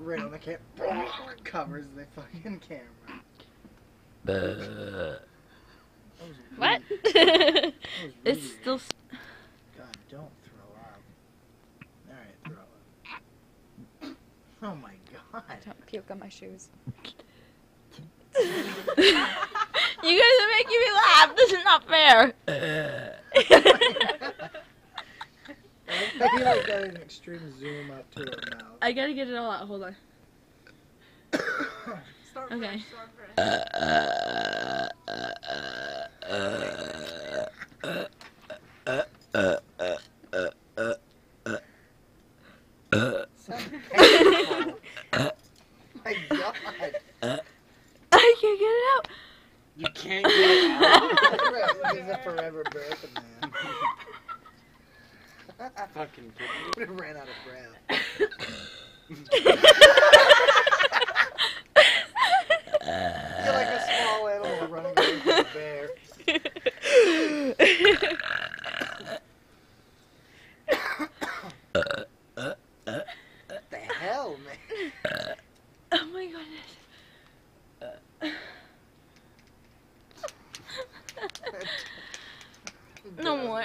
Right on the camera. Covers the fucking camera. What? It's still. God, don't throw up. Alright, throw up. Oh my god. Don't puke on my shoes. You guys are making me laugh. This is not fair. I feel like got an extreme zoom up to her mouth. I gotta get it all out. Hold on. Start Okay. fresh, start fresh. My god. I can't get it out. You can't get it out. This is a forever burping, man. Fucking We ran out of breath. You're like a small animal running away from a bear. What the hell, man? Oh my goodness. No more.